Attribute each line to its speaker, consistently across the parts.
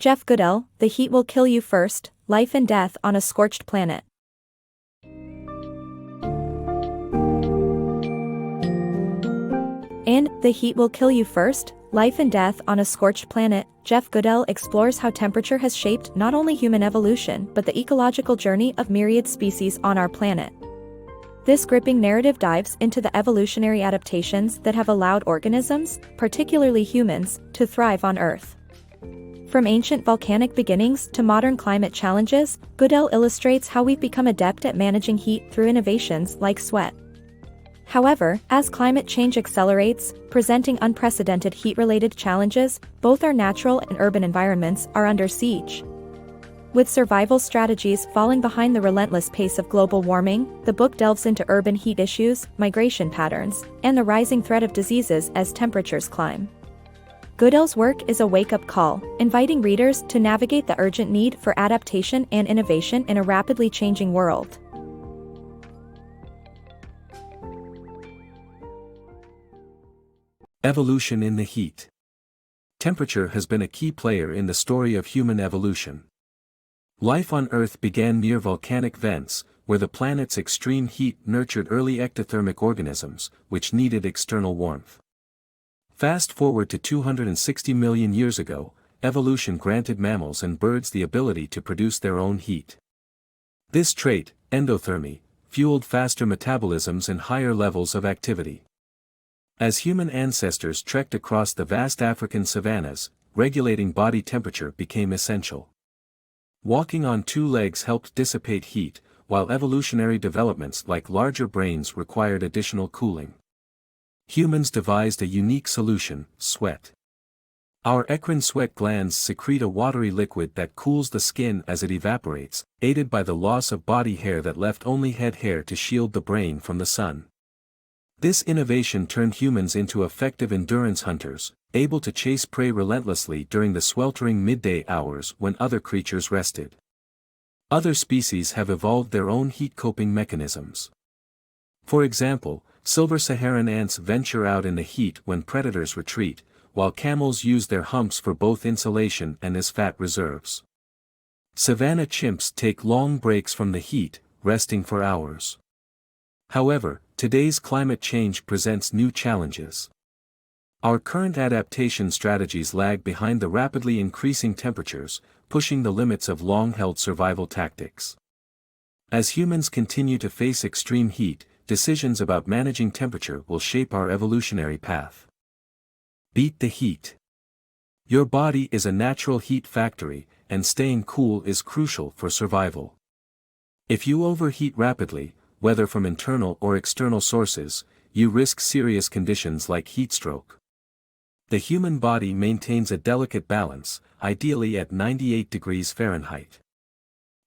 Speaker 1: Jeff Goodell, The Heat Will Kill You First, Life and Death on a Scorched Planet. In The Heat Will Kill You First, Life and Death on a Scorched Planet, Jeff Goodell explores how temperature has shaped not only human evolution but the ecological journey of myriad species on our planet. This gripping narrative dives into the evolutionary adaptations that have allowed organisms, particularly humans, to thrive on Earth. From ancient volcanic beginnings to modern climate challenges, Goodell illustrates how we've become adept at managing heat through innovations like sweat. However, as climate change accelerates, presenting unprecedented heat-related challenges, both our natural and urban environments are under siege. With survival strategies falling behind the relentless pace of global warming, the book delves into urban heat issues, migration patterns, and the rising threat of diseases as temperatures climb. Goodell's work is a wake-up call, inviting readers to navigate the urgent need for adaptation and innovation in a rapidly changing world.
Speaker 2: Evolution in the heat. Temperature has been a key player in the story of human evolution. Life on Earth began near volcanic vents, where the planet's extreme heat nurtured early ectothermic organisms, which needed external warmth. Fast forward to 260 million years ago, evolution granted mammals and birds the ability to produce their own heat. This trait, endothermy, fueled faster metabolisms and higher levels of activity. As human ancestors trekked across the vast African savannas, regulating body temperature became essential. Walking on two legs helped dissipate heat, while evolutionary developments like larger brains required additional cooling. Humans devised a unique solution: sweat. Our eccrine sweat glands secrete a watery liquid that cools the skin as it evaporates, aided by the loss of body hair that left only head hair to shield the brain from the sun. This innovation turned humans into effective endurance hunters, able to chase prey relentlessly during the sweltering midday hours when other creatures rested. Other species have evolved their own heat coping mechanisms. For example, silver Saharan ants venture out in the heat when predators retreat, while camels use their humps for both insulation and as fat reserves. Savanna chimps take long breaks from the heat, resting for hours. However, today's climate change presents new challenges. Our current adaptation strategies lag behind the rapidly increasing temperatures, pushing the limits of long-held survival tactics. As humans continue to face extreme heat, decisions about managing temperature will shape our evolutionary path. Beat the heat. Your body is a natural heat factory, and staying cool is crucial for survival. If you overheat rapidly, whether from internal or external sources, you risk serious conditions like heat stroke. The human body maintains a delicate balance, ideally at 98 degrees Fahrenheit.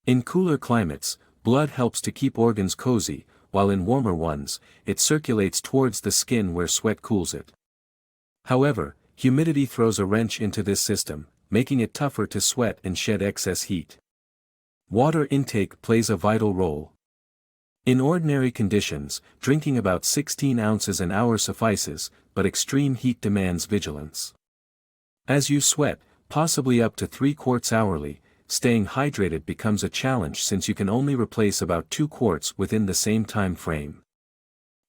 Speaker 2: In cooler climates, blood helps to keep organs cozy, while in warmer ones, it circulates towards the skin where sweat cools it. However, humidity throws a wrench into this system, making it tougher to sweat and shed excess heat. Water intake plays a vital role. In ordinary conditions, drinking about 16 ounces an hour suffices, but extreme heat demands vigilance. As you sweat, possibly up to 3 quarts hourly, staying hydrated becomes a challenge since you can only replace about 2 quarts within the same time frame.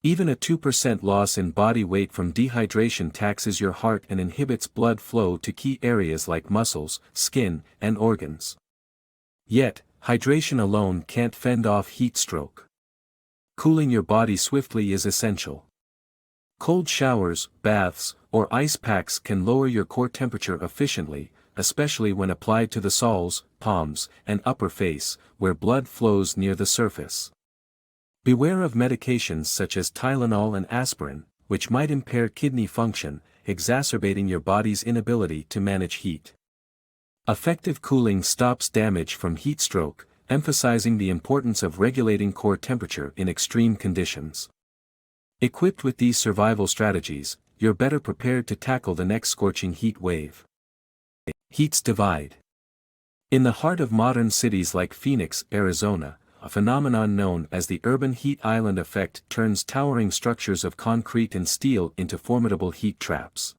Speaker 2: Even a 2% loss in body weight from dehydration taxes your heart and inhibits blood flow to key areas like muscles, skin, and organs. Yet, hydration alone can't fend off heat stroke. Cooling your body swiftly is essential. Cold showers, baths, or ice packs can lower your core temperature efficiently, especially when applied to the soles, palms, and upper face, where blood flows near the surface. Beware of medications such as Tylenol and aspirin, which might impair kidney function, exacerbating your body's inability to manage heat. Effective cooling stops damage from heat stroke, emphasizing the importance of regulating core temperature in extreme conditions. Equipped with these survival strategies, you're better prepared to tackle the next scorching heat wave. Heat's divide. In the heart of modern cities like Phoenix, Arizona, a phenomenon known as the urban heat island effect turns towering structures of concrete and steel into formidable heat traps.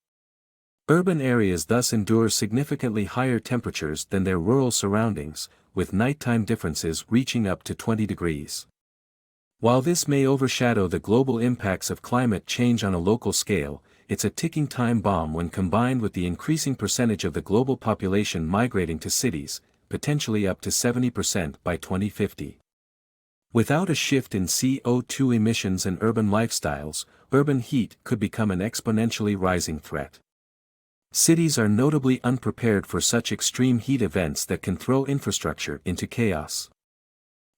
Speaker 2: Urban areas thus endure significantly higher temperatures than their rural surroundings, with nighttime differences reaching up to 20 degrees. While this may overshadow the global impacts of climate change on a local scale, it's a ticking time bomb when combined with the increasing percentage of the global population migrating to cities, potentially up to 70% by 2050. Without a shift in CO2 emissions and urban lifestyles, urban heat could become an exponentially rising threat. Cities are notably unprepared for such extreme heat events that can throw infrastructure into chaos.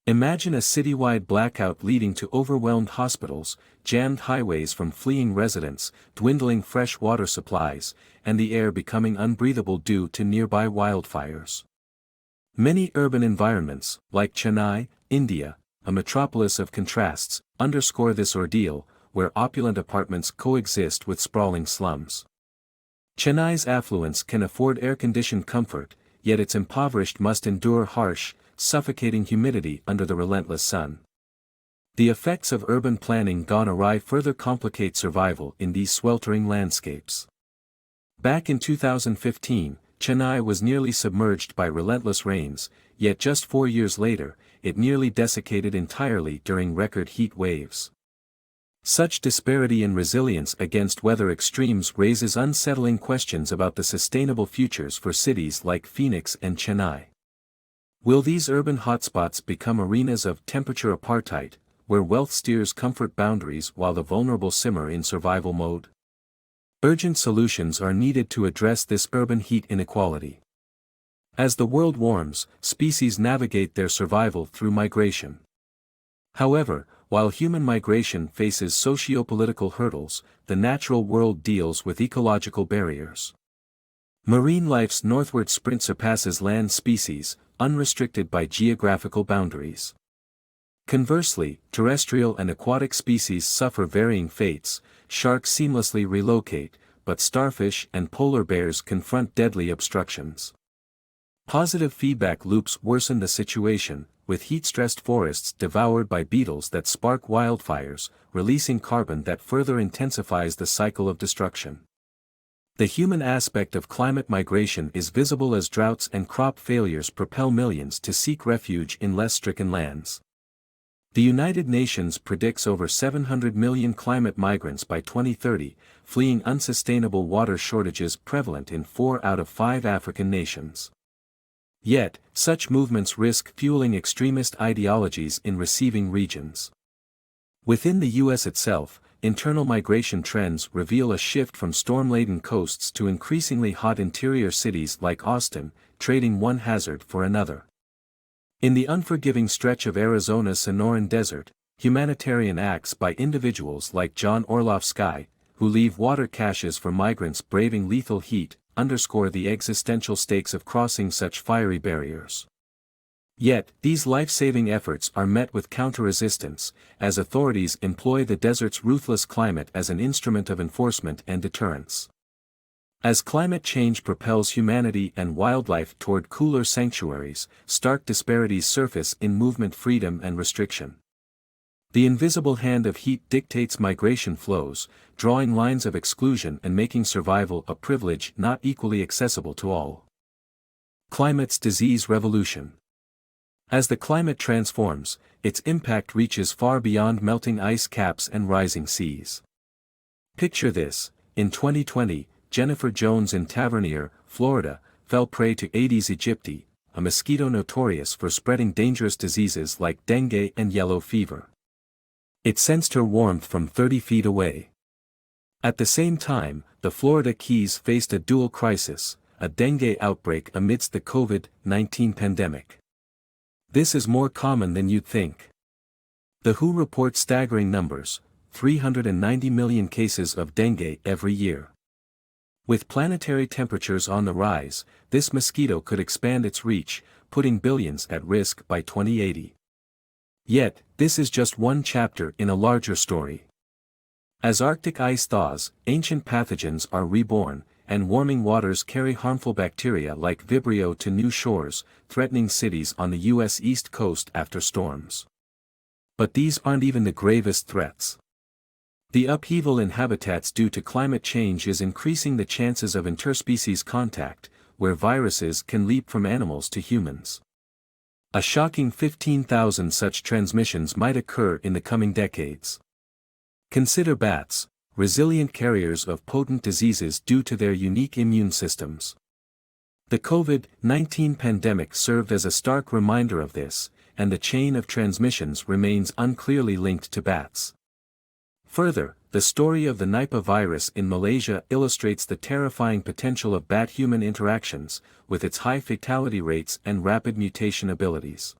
Speaker 2: Imagine a citywide blackout leading to overwhelmed hospitals, jammed highways from fleeing residents, dwindling fresh water supplies, and the air becoming unbreathable due to nearby wildfires. Many urban environments, like Chennai, India, a metropolis of contrasts, underscore this ordeal, where opulent apartments coexist with sprawling slums. Chennai's affluence can afford air-conditioned comfort, yet its impoverished must endure harsh, suffocating humidity under the relentless sun. The effects of urban planning gone awry further complicate survival in these sweltering landscapes. Back in 2015, Chennai was nearly submerged by relentless rains, yet just 4 years later, it nearly desiccated entirely during record heat waves. Such disparity in resilience against weather extremes raises unsettling questions about the sustainable futures for cities like Phoenix and Chennai. Will these urban hotspots become arenas of temperature apartheid, where wealth steers comfort boundaries while the vulnerable simmer in survival mode? Urgent solutions are needed to address this urban heat inequality. As the world warms, species navigate their survival through migration. However, while human migration faces socio-political hurdles, the natural world deals with ecological barriers. Marine life's northward sprint surpasses land species, unrestricted by geographical boundaries. Conversely, terrestrial and aquatic species suffer varying fates. Sharks seamlessly relocate, but starfish and polar bears confront deadly obstructions. Positive feedback loops worsen the situation, with heat-stressed forests devoured by beetles that spark wildfires, releasing carbon that further intensifies the cycle of destruction. The human aspect of climate migration is visible as droughts and crop failures propel millions to seek refuge in less stricken lands. The United Nations predicts over 700 million climate migrants by 2030, fleeing unsustainable water shortages prevalent in 4 out of 5 African nations. Yet, such movements risk fueling extremist ideologies in receiving regions. Within the U.S. itself, internal migration trends reveal a shift from storm-laden coasts to increasingly hot interior cities like Austin, trading one hazard for another. In the unforgiving stretch of Arizona's Sonoran Desert, humanitarian acts by individuals like John Orlovsky, who leave water caches for migrants braving lethal heat, underscore the existential stakes of crossing such fiery barriers. Yet, these life-saving efforts are met with counter-resistance, as authorities employ the desert's ruthless climate as an instrument of enforcement and deterrence. As climate change propels humanity and wildlife toward cooler sanctuaries, stark disparities surface in movement freedom and restriction. The invisible hand of heat dictates migration flows, drawing lines of exclusion and making survival a privilege not equally accessible to all. Climate's disease revolution. As the climate transforms, its impact reaches far beyond melting ice caps and rising seas. Picture this: in 2020, Jennifer Jones in Tavernier, Florida, fell prey to Aedes aegypti, a mosquito notorious for spreading dangerous diseases like dengue and yellow fever. It sensed her warmth from 30 feet away. At the same time, the Florida Keys faced a dual crisis, a dengue outbreak amidst the COVID-19 pandemic. This is more common than you'd think. The WHO reports staggering numbers: 390 million cases of dengue every year. With planetary temperatures on the rise, this mosquito could expand its reach, putting billions at risk by 2080. Yet, this is just one chapter in a larger story. As Arctic ice thaws, ancient pathogens are reborn, and warming waters carry harmful bacteria like Vibrio to new shores, threatening cities on the U.S. East Coast after storms. But these aren't even the gravest threats. The upheaval in habitats due to climate change is increasing the chances of interspecies contact, where viruses can leap from animals to humans. A shocking 15,000 such transmissions might occur in the coming decades. Consider bats, resilient carriers of potent diseases due to their unique immune systems. The COVID-19 pandemic served as a stark reminder of this, and the chain of transmissions remains unclearly linked to bats. Further, the story of the Nipah virus in Malaysia illustrates the terrifying potential of bat-human interactions, with its high fatality rates and rapid mutation abilities.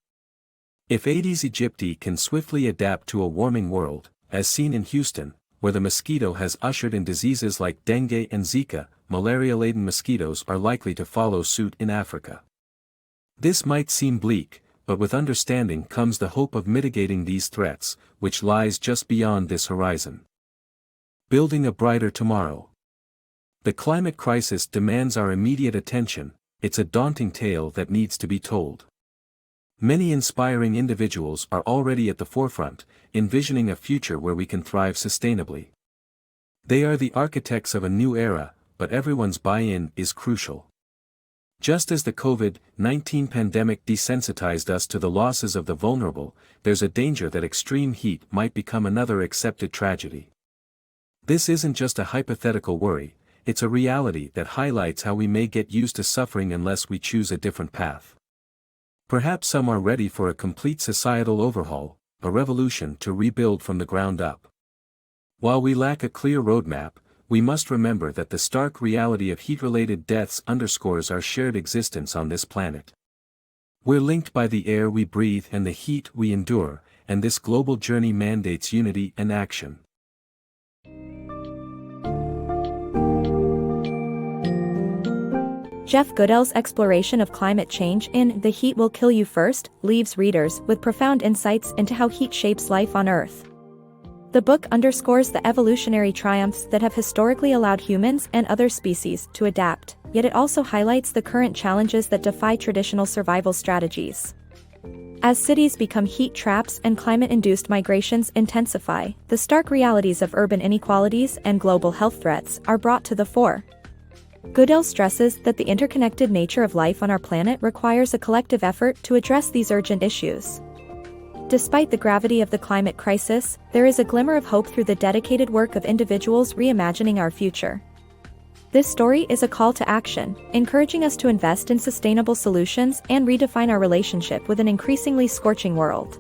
Speaker 2: If Aedes aegypti can swiftly adapt to a warming world, as seen in Houston, where the mosquito has ushered in diseases like dengue and Zika, malaria-laden mosquitoes are likely to follow suit in Africa. This might seem bleak, but with understanding comes the hope of mitigating these threats, which lies just beyond this horizon. Building a brighter tomorrow. The climate crisis demands our immediate attention. It's a daunting tale that needs to be told. Many inspiring individuals are already at the forefront, envisioning a future where we can thrive sustainably. They are the architects of a new era, but everyone's buy-in is crucial. Just as the COVID-19 pandemic desensitized us to the losses of the vulnerable, there's a danger that extreme heat might become another accepted tragedy. This isn't just a hypothetical worry, it's a reality that highlights how we may get used to suffering unless we choose a different path. Perhaps some are ready for a complete societal overhaul, a revolution to rebuild from the ground up. While we lack a clear roadmap, we must remember that the stark reality of heat-related deaths underscores our shared existence on this planet. We're linked by the air we breathe and the heat we endure, and this global journey mandates unity and action.
Speaker 1: Jeff Goodell's exploration of climate change in The Heat Will Kill You First leaves readers with profound insights into how heat shapes life on Earth. The book underscores the evolutionary triumphs that have historically allowed humans and other species to adapt, yet it also highlights the current challenges that defy traditional survival strategies. As cities become heat traps and climate-induced migrations intensify, the stark realities of urban inequalities and global health threats are brought to the fore. Goodell stresses that the interconnected nature of life on our planet requires a collective effort to address these urgent issues. Despite the gravity of the climate crisis, there is a glimmer of hope through the dedicated work of individuals reimagining our future. This story is a call to action, encouraging us to invest in sustainable solutions and redefine our relationship with an increasingly scorching world.